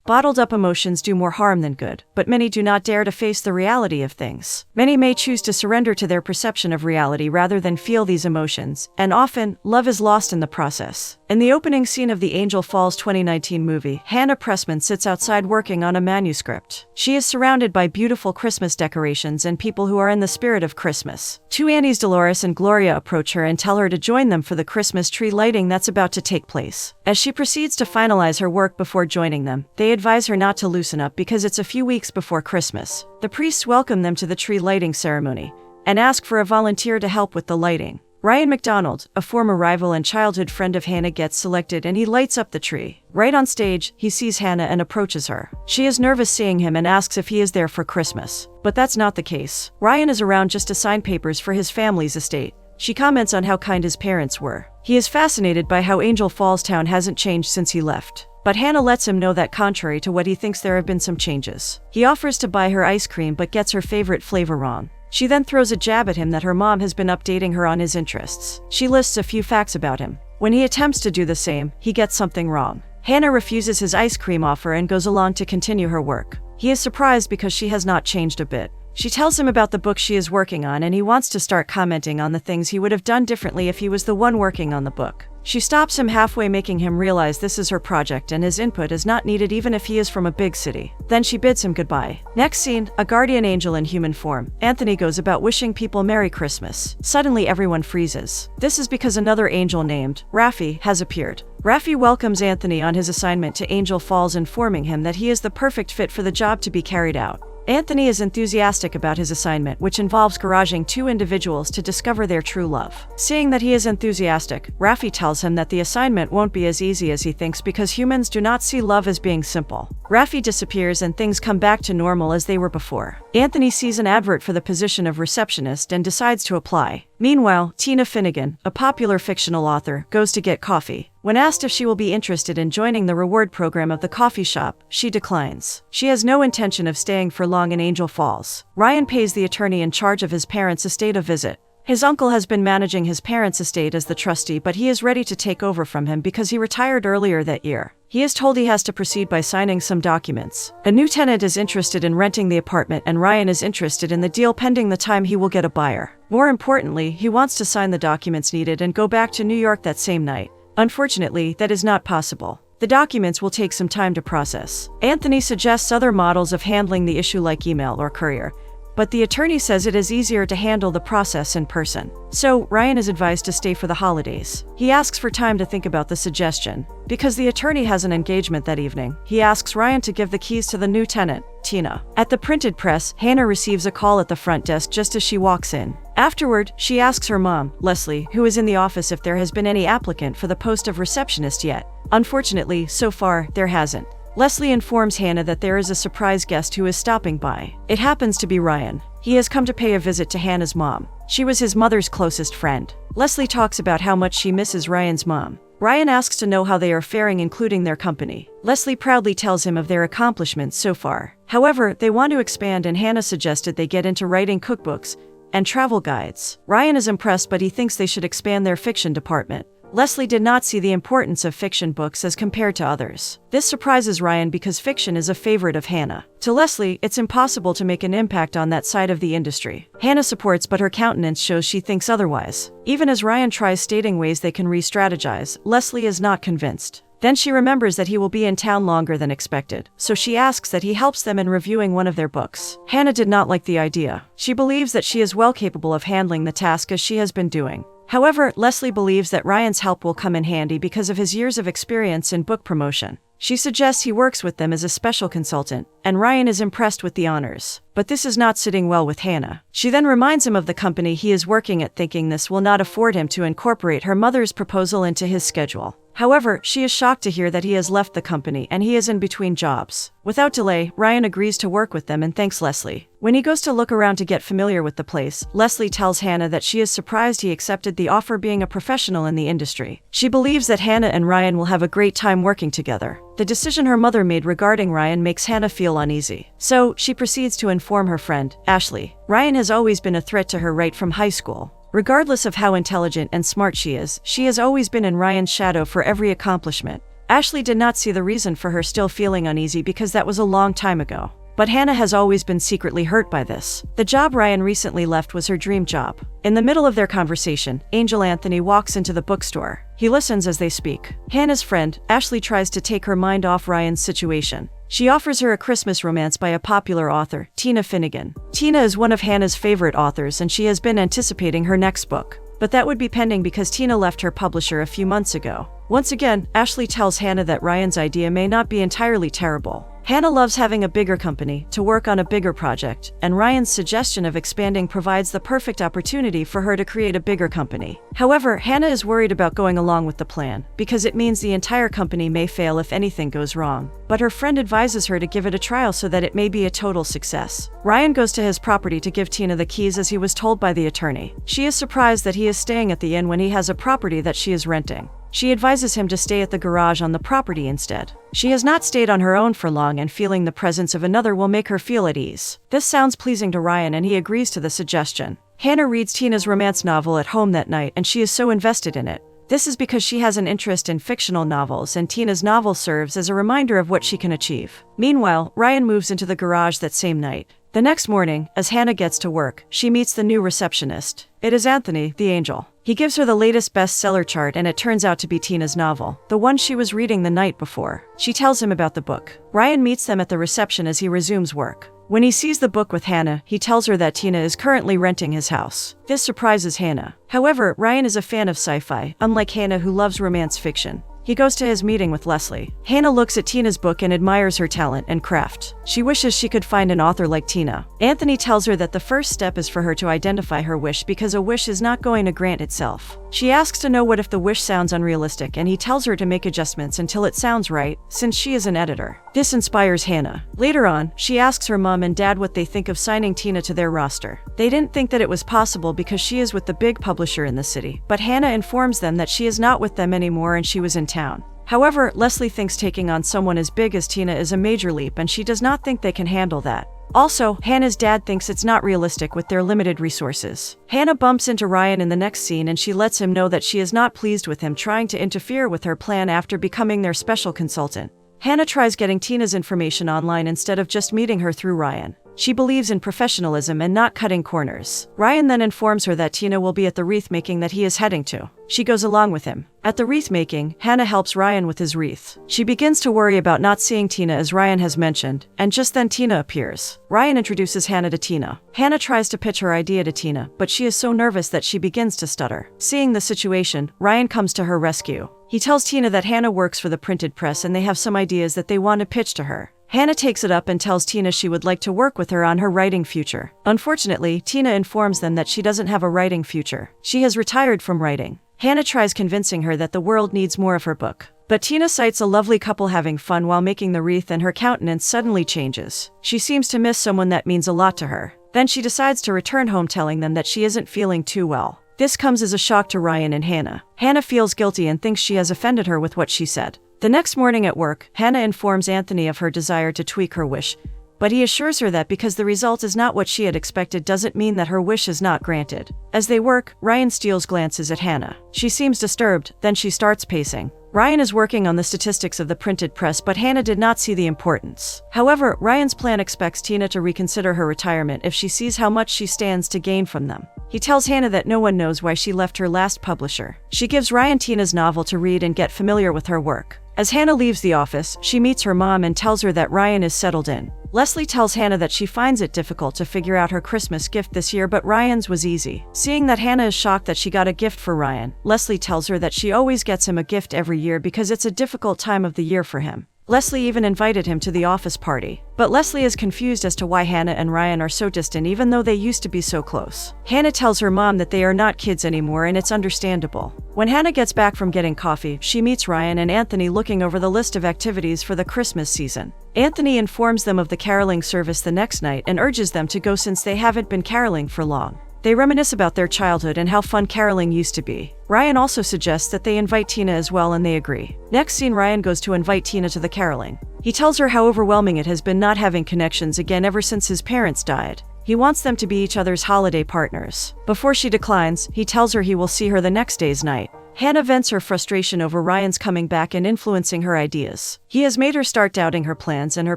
Bottled up emotions do more harm than good, but many do not dare to face the reality of things. Many may choose to surrender to their perception of reality rather than feel these emotions, and often, love is lost in the process. In the opening scene of the Angel Falls 2019 movie, Hannah Pressman sits outside working on a manuscript. She is surrounded by beautiful Christmas decorations and people who are in the spirit of Christmas. Two aunties, Dolores and Gloria, approach her and tell her to join them for the Christmas tree lighting that's about to take place. As she proceeds to finalize her work before joining them, they advise her not to loosen up because it's a few weeks before Christmas. The priests welcome them to the tree lighting ceremony and ask for a volunteer to help with the lighting. Ryan McDonald, a former rival and childhood friend of Hannah, gets selected and he lights up the tree. Right on stage, he sees Hannah and approaches her. She is nervous seeing him and asks if he is there for Christmas. But that's not the case. Ryan is around just to sign papers for his family's estate. She comments on how kind his parents were. He is fascinated by how Angel Falls town hasn't changed since he left. But Hannah lets him know that contrary to what he thinks, there have been some changes. He offers to buy her ice cream but gets her favorite flavor wrong. She then throws a jab at him that her mom has been updating her on his interests. She lists a few facts about him. When he attempts to do the same, he gets something wrong. Hannah refuses his ice cream offer and goes along to continue her work. He is surprised because she has not changed a bit. She tells him about the book she is working on and he wants to start commenting on the things he would have done differently if he was the one working on the book. She stops him halfway, making him realize this is her project and his input is not needed even if he is from a big city. Then she bids him goodbye. Next scene, a guardian angel in human form, Anthony, goes about wishing people Merry Christmas. Suddenly everyone freezes. This is because another angel named Raffi has appeared. Raffi welcomes Anthony on his assignment to Angel Falls, informing him that he is the perfect fit for the job to be carried out. Anthony is enthusiastic about his assignment, which involves garaging two individuals to discover their true love. Seeing that he is enthusiastic, Raffi tells him that the assignment won't be as easy as he thinks because humans do not see love as being simple. Raffi disappears and things come back to normal as they were before. Anthony sees an advert for the position of receptionist and decides to apply. Meanwhile, Tina Finnegan, a popular fictional author, goes to get coffee. When asked if she will be interested in joining the reward program of the coffee shop, she declines. She has no intention of staying for long in Angel Falls. Ryan pays the attorney in charge of his parents' estate a visit. His uncle has been managing his parents' estate as the trustee, but he is ready to take over from him because he retired earlier that year. He is told he has to proceed by signing some documents. A new tenant is interested in renting the apartment and Ryan is interested in the deal pending the time he will get a buyer. More importantly, he wants to sign the documents needed and go back to New York that same night. Unfortunately, that is not possible. The documents will take some time to process. Anthony suggests other models of handling the issue like email or courier, but the attorney says it is easier to handle the process in person. So, Ryan is advised to stay for the holidays. He asks for time to think about the suggestion. Because the attorney has an engagement that evening, he asks Ryan to give the keys to the new tenant, Tina. At the printed press, Hannah receives a call at the front desk just as she walks in. Afterward, she asks her mom, Leslie, who is in the office, if there has been any applicant for the post of receptionist yet. Unfortunately, so far, there hasn't. Leslie informs Hannah that there is a surprise guest who is stopping by. It happens to be Ryan. He has come to pay a visit to Hannah's mom. She was his mother's closest friend. Leslie talks about how much she misses Ryan's mom. Ryan asks to know how they are faring, including their company. Leslie proudly tells him of their accomplishments so far. However, they want to expand and Hannah suggested they get into writing cookbooks and travel guides. Ryan is impressed, but he thinks they should expand their fiction department. Leslie did not see the importance of fiction books as compared to others. This surprises Ryan because fiction is a favorite of Hannah. To Leslie, it's impossible to make an impact on that side of the industry. Hannah supports, but her countenance shows she thinks otherwise. Even as Ryan tries stating ways they can re-strategize, Leslie is not convinced. Then she remembers that he will be in town longer than expected, so she asks that he helps them in reviewing one of their books. Hannah did not like the idea. She believes that she is well capable of handling the task as she has been doing. However, Leslie believes that Ryan's help will come in handy because of his years of experience in book promotion. She suggests he works with them as a special consultant, and Ryan is impressed with the honors. But this is not sitting well with Hannah. She then reminds him of the company he is working at, thinking this will not afford him to incorporate her mother's proposal into his schedule. However, she is shocked to hear that he has left the company and he is in between jobs. Without delay, Ryan agrees to work with them and thanks Leslie. When he goes to look around to get familiar with the place, Leslie tells Hannah that she is surprised he accepted the offer, being a professional in the industry. She believes that Hannah and Ryan will have a great time working together. The decision her mother made regarding Ryan makes Hannah feel uneasy. So, she proceeds to inform her friend, Ashley. Ryan has always been a threat to her right from high school. Regardless of how intelligent and smart she has always been in Ryan's shadow for every accomplishment. Ashley did not see the reason for her still feeling uneasy because that was a long time ago. But Hannah has always been secretly hurt by this. The job Ryan recently left was her dream job. In the middle of their conversation, Angel Anthony walks into the bookstore. He listens as they speak. Hannah's friend, Ashley, tries to take her mind off Ryan's situation. She offers her a Christmas romance by a popular author, Tina Finnegan. Tina is one of Hannah's favorite authors and she has been anticipating her next book. But that would be pending because Tina left her publisher a few months ago. Once again, Ashley tells Hannah that Ryan's idea may not be entirely terrible. Hannah loves having a bigger company to work on a bigger project, and Ryan's suggestion of expanding provides the perfect opportunity for her to create a bigger company. However, Hannah is worried about going along with the plan, because it means the entire company may fail if anything goes wrong. But her friend advises her to give it a trial so that it may be a total success. Ryan goes to his property to give Tina the keys as he was told by the attorney. She is surprised that he is staying at the inn when he has a property that she is renting. She advises him to stay at the garage on the property instead. She has not stayed on her own for long and feeling the presence of another will make her feel at ease. This sounds pleasing to Ryan and he agrees to the suggestion. Hannah reads Tina's romance novel at home that night and she is so invested in it. This is because she has an interest in fictional novels and Tina's novel serves as a reminder of what she can achieve. Meanwhile, Ryan moves into the garage that same night. The next morning, as Hannah gets to work, she meets the new receptionist. It is Anthony, the angel. He gives her the latest bestseller chart and it turns out to be Tina's novel, the one she was reading the night before. She tells him about the book. Ryan meets them at the reception as he resumes work. When he sees the book with Hannah, he tells her that Tina is currently renting his house. This surprises Hannah. However, Ryan is a fan of sci-fi, unlike Hannah who loves romance fiction. He goes to his meeting with Leslie. Hannah looks at Tina's book and admires her talent and craft. She wishes she could find an author like Tina. Anthony tells her that the first step is for her to identify her wish because a wish is not going to grant itself. She asks to know what if the wish sounds unrealistic and he tells her to make adjustments until it sounds right, since she is an editor. This inspires Hannah. Later on, she asks her mom and dad what they think of signing Tina to their roster. They didn't think that it was possible because she is with the big publisher in the city, but Hannah informs them that she is not with them anymore and she was in town. However, Leslie thinks taking on someone as big as Tina is a major leap and she does not think they can handle that. Also, Hannah's dad thinks it's not realistic with their limited resources. Hannah bumps into Ryan in the next scene and she lets him know that she is not pleased with him trying to interfere with her plan after becoming their special consultant. Hannah tries getting Tina's information online instead of just meeting her through Ryan. She believes in professionalism and not cutting corners. Ryan then informs her that Tina will be at the wreath making that he is heading to. She goes along with him. At the wreath making, Hannah helps Ryan with his wreath. She begins to worry about not seeing Tina as Ryan has mentioned, and just then Tina appears. Ryan introduces Hannah to Tina. Hannah tries to pitch her idea to Tina, but she is so nervous that she begins to stutter. Seeing the situation, Ryan comes to her rescue. He tells Tina that Hannah works for the printed press and they have some ideas that they want to pitch to her. Hannah takes it up and tells Tina she would like to work with her on her writing future. Unfortunately, Tina informs them that she doesn't have a writing future. She has retired from writing. Hannah tries convincing her that the world needs more of her book. But Tina sights a lovely couple having fun while making the wreath and her countenance suddenly changes. She seems to miss someone that means a lot to her. Then she decides to return home telling them that she isn't feeling too well. This comes as a shock to Ryan and Hannah. Hannah feels guilty and thinks she has offended her with what she said. The next morning at work, Hannah informs Anthony of her desire to tweak her wish, but he assures her that because the result is not what she had expected doesn't mean that her wish is not granted. As they work, Ryan steals glances at Hannah. She seems disturbed, then she starts pacing. Ryan is working on the statistics of the printed press, but Hannah did not see the importance. However, Ryan's plan expects Tina to reconsider her retirement if she sees how much she stands to gain from them. He tells Hannah that no one knows why she left her last publisher. She gives Ryan Tina's novel to read and get familiar with her work. As Hannah leaves the office, she meets her mom and tells her that Ryan is settled in. Leslie tells Hannah that she finds it difficult to figure out her Christmas gift this year, but Ryan's was easy. Seeing that Hannah is shocked that she got a gift for Ryan, Leslie tells her that she always gets him a gift every year because it's a difficult time of the year for him. Leslie even invited him to the office party. But Leslie is confused as to why Hannah and Ryan are so distant even though they used to be so close. Hannah tells her mom that they are not kids anymore and it's understandable. When Hannah gets back from getting coffee, she meets Ryan and Anthony looking over the list of activities for the Christmas season. Anthony informs them of the caroling service the next night and urges them to go since they haven't been caroling for long. They reminisce about their childhood and how fun caroling used to be. Ryan also suggests that they invite Tina as well and they agree. Next scene, Ryan goes to invite Tina to the caroling. He tells her how overwhelming it has been not having connections again ever since his parents died. He wants them to be each other's holiday partners. Before she declines, he tells her he will see her the next day's night. Hannah vents her frustration over Ryan's coming back and influencing her ideas. He has made her start doubting her plans, and her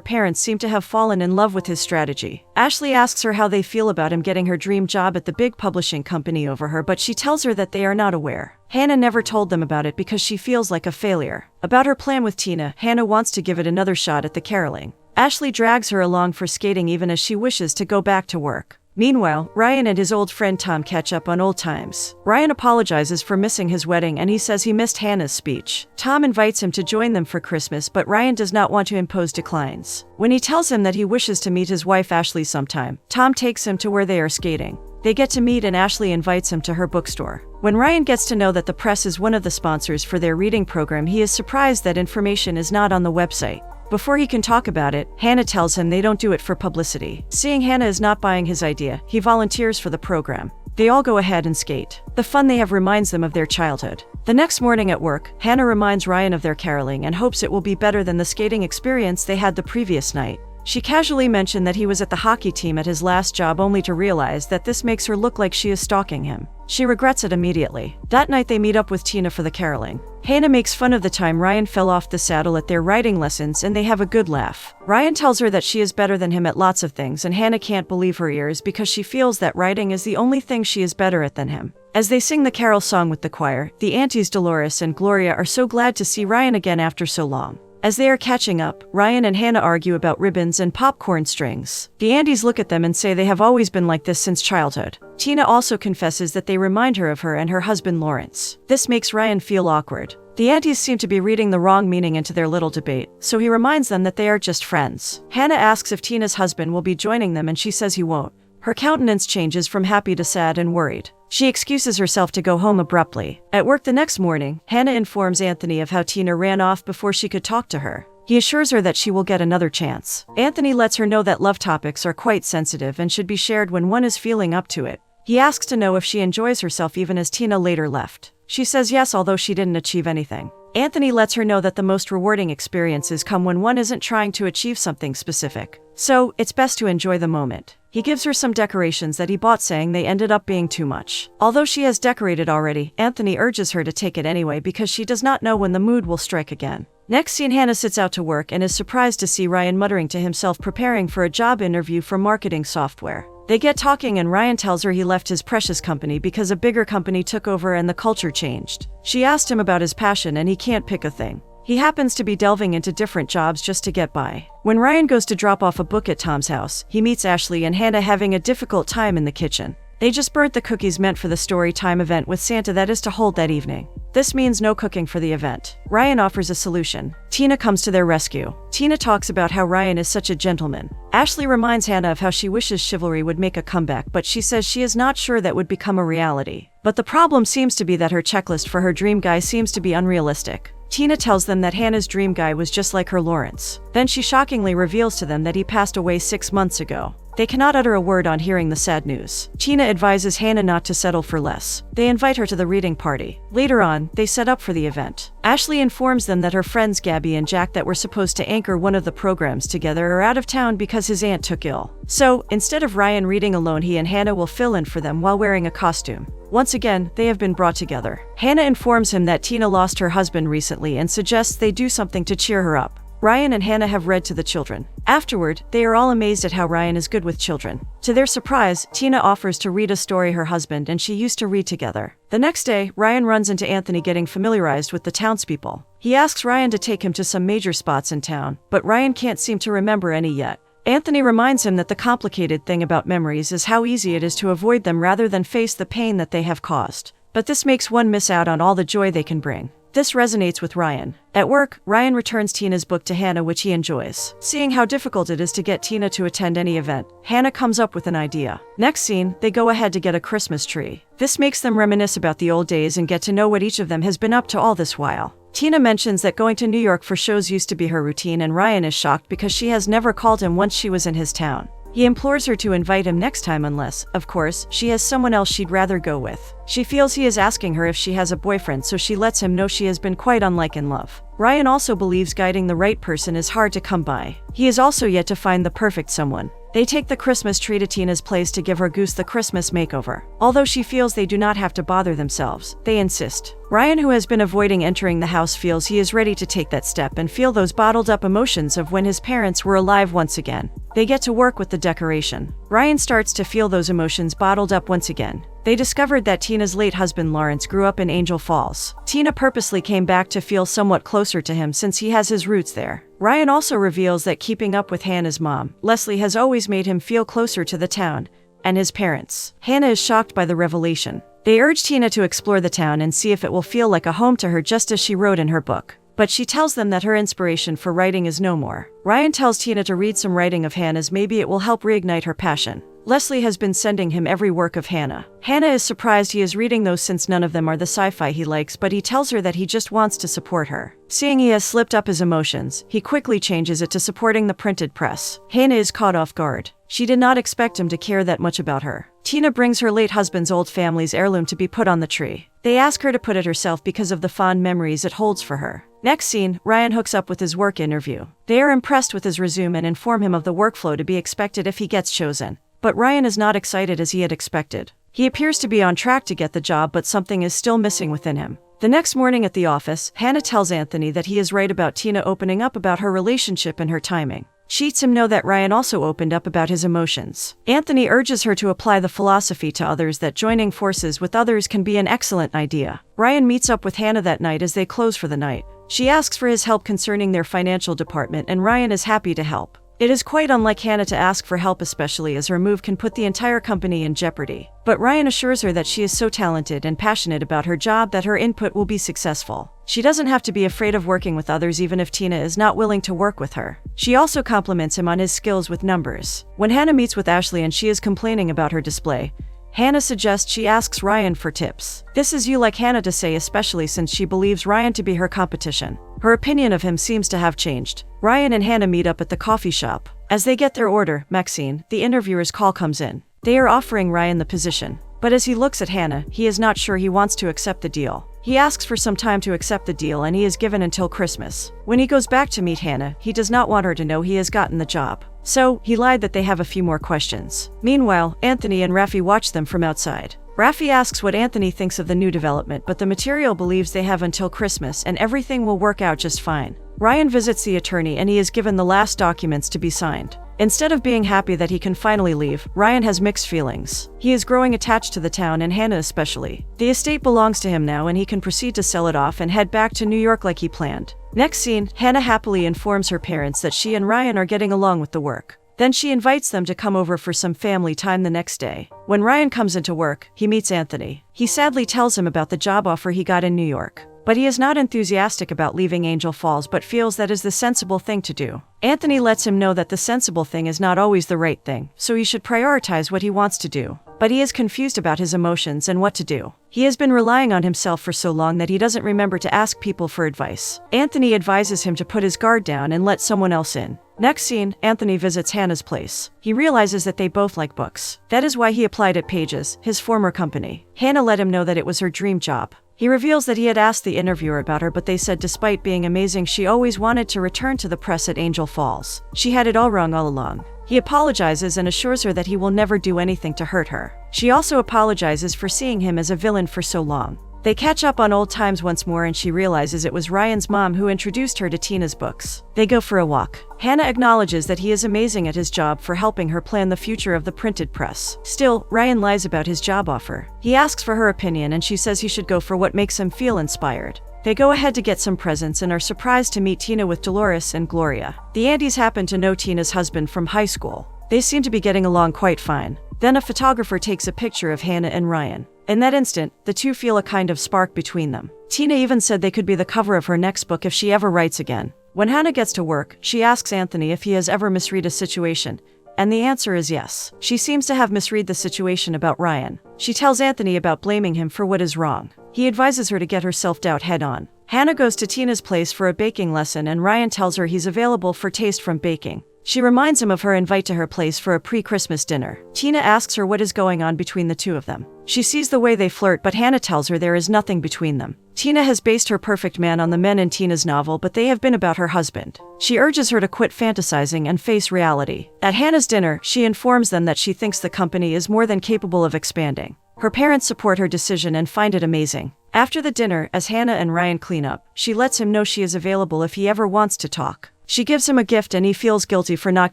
parents seem to have fallen in love with his strategy. Ashley asks her how they feel about him getting her dream job at the big publishing company over her, but she tells her that they are not aware. Hannah never told them about it because she feels like a failure. About her plan with Tina, Hannah wants to give it another shot at the caroling. Ashley drags her along for skating even as she wishes to go back to work. Meanwhile, Ryan and his old friend Tom catch up on old times. Ryan apologizes for missing his wedding and he says he missed Hannah's speech. Tom invites him to join them for Christmas, but Ryan does not want to impose declines. When he tells him that he wishes to meet his wife Ashley sometime, Tom takes him to where they are skating. They get to meet and Ashley invites him to her bookstore. When Ryan gets to know that the press is one of the sponsors for their reading program, he is surprised that information is not on the website. Before he can talk about it, Hannah tells him they don't do it for publicity. Seeing Hannah is not buying his idea, he volunteers for the program. They all go ahead and skate. The fun they have reminds them of their childhood. The next morning at work, Hannah reminds Ryan of their caroling and hopes it will be better than the skating experience they had the previous night. She casually mentioned that he was at the hockey team at his last job, only to realize that this makes her look like she is stalking him. She regrets it immediately. That night they meet up with Tina for the caroling. Hannah makes fun of the time Ryan fell off the saddle at their riding lessons and they have a good laugh. Ryan tells her that she is better than him at lots of things, and Hannah can't believe her ears because she feels that riding is the only thing she is better at than him. As they sing the carol song with the choir, the aunties Dolores and Gloria are so glad to see Ryan again after so long. As they are catching up, Ryan and Hannah argue about ribbons and popcorn strings. The aunties look at them and say they have always been like this since childhood. Tina also confesses that they remind her of her and her husband Lawrence. This makes Ryan feel awkward. The aunties seem to be reading the wrong meaning into their little debate, so he reminds them that they are just friends. Hannah asks if Tina's husband will be joining them and she says he won't. Her countenance changes from happy to sad and worried. She excuses herself to go home abruptly. At work the next morning, Hannah informs Anthony of how Tina ran off before she could talk to her. He assures her that she will get another chance. Anthony lets her know that love topics are quite sensitive and should be shared when one is feeling up to it. He asks to know if she enjoys herself even as Tina later left. She says yes, although she didn't achieve anything. Anthony lets her know that the most rewarding experiences come when one isn't trying to achieve something specific. So, it's best to enjoy the moment. He gives her some decorations that he bought, saying they ended up being too much. Although she has decorated already, Anthony urges her to take it anyway because she does not know when the mood will strike again. Next scene, Hannah sits out to work and is surprised to see Ryan muttering to himself, preparing for a job interview for marketing software. They get talking and Ryan tells her he left his precious company because a bigger company took over and the culture changed. She asked him about his passion and he can't pick a thing. He happens to be delving into different jobs just to get by. When Ryan goes to drop off a book at Tom's house, he meets Ashley and Hannah having a difficult time in the kitchen. They just burnt the cookies meant for the story time event with Santa that is to hold that evening. This means no cooking for the event. Ryan offers a solution. Tina comes to their rescue. Tina talks about how Ryan is such a gentleman. Ashley reminds Hannah of how she wishes chivalry would make a comeback, but she says she is not sure that would become a reality. But the problem seems to be that her checklist for her dream guy seems to be unrealistic. Tina tells them that Hannah's dream guy was just like her Lawrence. Then she shockingly reveals to them that he passed away 6 months ago. They cannot utter a word on hearing the sad news. Tina advises Hannah not to settle for less. They invite her to the reading party. Later on, they set up for the event. Ashley informs them that her friends Gabby and Jack that were supposed to anchor one of the programs together are out of town because his aunt took ill. So, instead of Ryan reading alone, he and Hannah will fill in for them while wearing a costume. Once again, they have been brought together. Hannah informs him that Tina lost her husband recently and suggests they do something to cheer her up. Ryan and Hannah have read to the children. Afterward, they are all amazed at how Ryan is good with children. To their surprise, Tina offers to read a story her husband and she used to read together. The next day, Ryan runs into Anthony getting familiarized with the townspeople. He asks Ryan to take him to some major spots in town, but Ryan can't seem to remember any yet. Anthony reminds him that the complicated thing about memories is how easy it is to avoid them rather than face the pain that they have caused. But this makes one miss out on all the joy they can bring. This resonates with Ryan. At work, Ryan returns Tina's book to Hannah, which he enjoys. Seeing how difficult it is to get Tina to attend any event, Hannah comes up with an idea. Next scene, they go ahead to get a Christmas tree. This makes them reminisce about the old days and get to know what each of them has been up to all this while. Tina mentions that going to New York for shows used to be her routine, and Ryan is shocked because she has never called him once she was in his town. He implores her to invite him next time unless, of course, she has someone else she'd rather go with. She feels he is asking her if she has a boyfriend, so she lets him know she has been quite unlike in love. Ryan also believes guiding the right person is hard to come by. He is also yet to find the perfect someone. They take the Christmas tree to Tina's place to give her goose the Christmas makeover. Although she feels they do not have to bother themselves, they insist. Ryan, who has been avoiding entering the house, feels he is ready to take that step and feel those bottled up emotions of when his parents were alive once again. They get to work with the decoration. Ryan starts to feel those emotions bottled up once again. They discovered that Tina's late husband Lawrence grew up in Angel Falls. Tina purposely came back to feel somewhat closer to him since he has his roots there. Ryan also reveals that keeping up with Hannah's mom, Leslie, has always made him feel closer to the town and his parents. Hannah is shocked by the revelation. They urge Tina to explore the town and see if it will feel like a home to her, just as she wrote in her book. But she tells them that her inspiration for writing is no more. Ryan tells Tina to read some writing of Hannah's, maybe it will help reignite her passion. Leslie has been sending him every work of Hannah. Hannah is surprised he is reading those since none of them are the sci-fi he likes, but he tells her that he just wants to support her. Seeing he has slipped up his emotions, he quickly changes it to supporting the printed press. Hannah is caught off guard. She did not expect him to care that much about her. Tina brings her late husband's old family's heirloom to be put on the tree. They ask her to put it herself because of the fond memories it holds for her. Next scene, Ryan hooks up with his work interview. They are impressed with his resume and inform him of the workflow to be expected if he gets chosen. But Ryan is not excited as he had expected. He appears to be on track to get the job, but something is still missing within him. The next morning at the office, Hannah tells Anthony that he is right about Tina opening up about her relationship and her timing. She lets him know that Ryan also opened up about his emotions. Anthony urges her to apply the philosophy to others, that joining forces with others can be an excellent idea. Ryan meets up with Hannah that night as they close for the night. She asks for his help concerning their financial department, and Ryan is happy to help. It is quite unlike Hannah to ask for help, especially as her move can put the entire company in jeopardy. But Ryan assures her that she is so talented and passionate about her job that her input will be successful. She doesn't have to be afraid of working with others, even if Tina is not willing to work with her. She also compliments him on his skills with numbers. When Hannah meets with Ashley and she is complaining about her display, Hannah suggests she asks Ryan for tips. This is like Hannah to say, especially since she believes Ryan to be her competition. Her opinion of him seems to have changed. Ryan and Hannah meet up at the coffee shop. As they get their order, Maxine, the interviewer's call, comes in. They are offering Ryan the position. But as he looks at Hannah, he is not sure he wants to accept the deal. He asks for some time to accept the deal, and he is given until Christmas. When he goes back to meet Hannah, he does not want her to know he has gotten the job. So, he lied that they have a few more questions. Meanwhile, Anthony and Rafi watch them from outside. Rafi asks what Anthony thinks of the new development, but the material believes they have until Christmas and everything will work out just fine. Ryan visits the attorney and he is given the last documents to be signed. Instead of being happy that he can finally leave, Ryan has mixed feelings. He is growing attached to the town, and Hannah especially. The estate belongs to him now, and he can proceed to sell it off and head back to New York like he planned. Next scene, Hannah happily informs her parents that she and Ryan are getting along with the work. Then she invites them to come over for some family time the next day. When Ryan comes into work, he meets Anthony. He sadly tells him about the job offer he got in New York. But he is not enthusiastic about leaving Angel Falls, but feels that is the sensible thing to do. Anthony lets him know that the sensible thing is not always the right thing, so he should prioritize what he wants to do. But he is confused about his emotions and what to do. He has been relying on himself for so long that he doesn't remember to ask people for advice. Anthony advises him to put his guard down and let someone else in. Next scene, Anthony visits Hannah's place. He realizes that they both like books. That is why he applied at Pages, his former company. Hannah let him know that it was her dream job. He reveals that he had asked the interviewer about her, but they said despite being amazing, she always wanted to return to the press at Angel Falls. She had it all wrong all along. He apologizes and assures her that he will never do anything to hurt her. She also apologizes for seeing him as a villain for so long. They catch up on old times once more, and she realizes it was Ryan's mom who introduced her to Tina's books. They go for a walk. Hannah acknowledges that he is amazing at his job for helping her plan the future of the printed press. Still, Ryan lies about his job offer. He asks for her opinion and she says he should go for what makes him feel inspired. They go ahead to get some presents and are surprised to meet Tina with Dolores and Gloria. The Andys happen to know Tina's husband from high school. They seem to be getting along quite fine. Then a photographer takes a picture of Hannah and Ryan. In that instant, the two feel a kind of spark between them. Tina even said they could be the cover of her next book if she ever writes again. When Hannah gets to work, she asks Anthony if he has ever misread a situation, and the answer is yes. She seems to have misread the situation about Ryan. She tells Anthony about blaming him for what is wrong. He advises her to get her self-doubt head-on. Hannah goes to Tina's place for a baking lesson, and Ryan tells her he's available for taste from baking. She reminds him of her invite to her place for a pre-Christmas dinner. Tina asks her what is going on between the two of them. She sees the way they flirt, but Hannah tells her there is nothing between them. Tina has based her perfect man on the men in Tina's novel, but they have been about her husband. She urges her to quit fantasizing and face reality. At Hannah's dinner, she informs them that she thinks the company is more than capable of expanding. Her parents support her decision and find it amazing. After the dinner, as Hannah and Ryan clean up, she lets him know she is available if he ever wants to talk. She gives him a gift and he feels guilty for not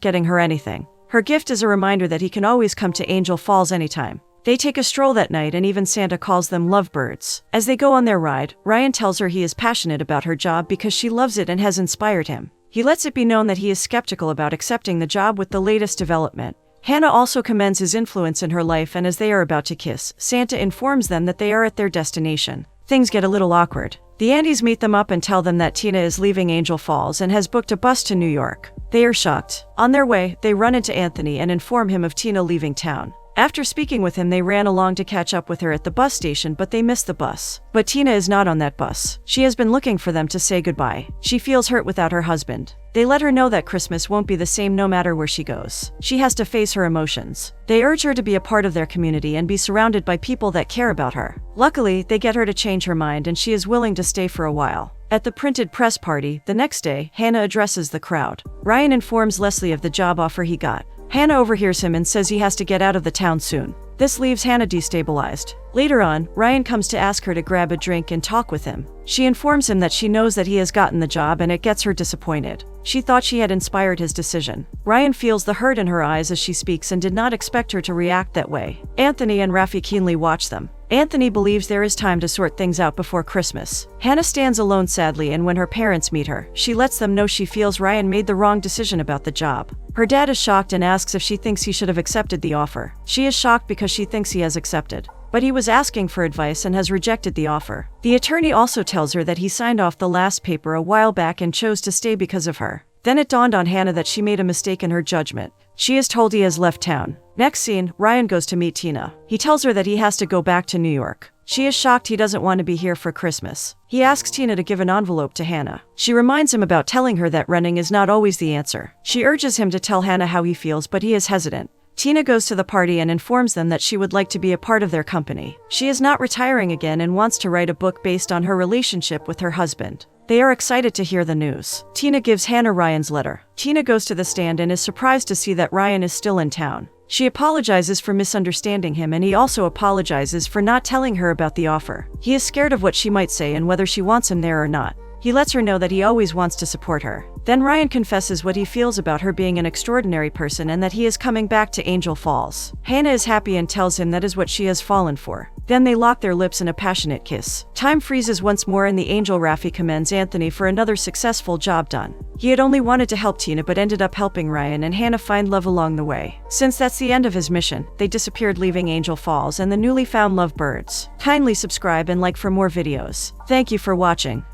getting her anything. Her gift is a reminder that he can always come to Angel Falls anytime. They take a stroll that night and even Santa calls them lovebirds. As they go on their ride, Ryan tells her he is passionate about her job because she loves it and has inspired him. He lets it be known that he is skeptical about accepting the job with the latest development. Hannah also commends his influence in her life, and as they are about to kiss, Santa informs them that they are at their destination. Things get a little awkward. The Andys meet them up and tell them that Tina is leaving Angel Falls and has booked a bus to New York. They are shocked. On their way, they run into Anthony and inform him of Tina leaving town. After speaking with him, they ran along to catch up with her at the bus station, but they missed the bus. But Tina is not on that bus. She has been looking for them to say goodbye. She feels hurt without her husband. They let her know that Christmas won't be the same no matter where she goes. She has to face her emotions. They urge her to be a part of their community and be surrounded by people that care about her. Luckily, they get her to change her mind and she is willing to stay for a while. At the printed press party, the next day, Hannah addresses the crowd. Ryan informs Leslie of the job offer he got. Hannah overhears him and says he has to get out of the town soon. This leaves Hannah destabilized. Later on, Ryan comes to ask her to grab a drink and talk with him. She informs him that she knows that he has gotten the job and it gets her disappointed. She thought she had inspired his decision. Ryan feels the hurt in her eyes as she speaks and did not expect her to react that way. Anthony and Rafi keenly watch them. Anthony believes there is time to sort things out before Christmas. Hannah stands alone sadly, and when her parents meet her, she lets them know she feels Ryan made the wrong decision about the job. Her dad is shocked and asks if she thinks he should have accepted the offer. She is shocked because she thinks he has accepted. But he was asking for advice and has rejected the offer. The attorney also tells her that he signed off the last paper a while back and chose to stay because of her. Then it dawned on Hannah that she made a mistake in her judgment. She is told he has left town. Next scene, Ryan goes to meet Tina. He tells her that he has to go back to New York. She is shocked he doesn't want to be here for Christmas. He asks Tina to give an envelope to Hannah. She reminds him about telling her that running is not always the answer. She urges him to tell Hannah how he feels, but he is hesitant. Tina goes to the party and informs them that she would like to be a part of their company. She is not retiring again and wants to write a book based on her relationship with her husband. They are excited to hear the news. Tina gives Hannah Ryan's letter. Tina goes to the stand and is surprised to see that Ryan is still in town. She apologizes for misunderstanding him, and he also apologizes for not telling her about the offer. He is scared of what she might say and whether she wants him there or not. He lets her know that he always wants to support her. Then Ryan confesses what he feels about her being an extraordinary person and that he is coming back to Angel Falls. Hannah is happy and tells him that is what she has fallen for. Then they lock their lips in a passionate kiss. Time freezes once more and the angel Rafi commends Anthony for another successful job done. He had only wanted to help Tina but ended up helping Ryan and Hannah find love along the way. Since that's the end of his mission, they disappeared, leaving Angel Falls and the newly found lovebirds. Kindly subscribe and like for more videos. Thank you for watching.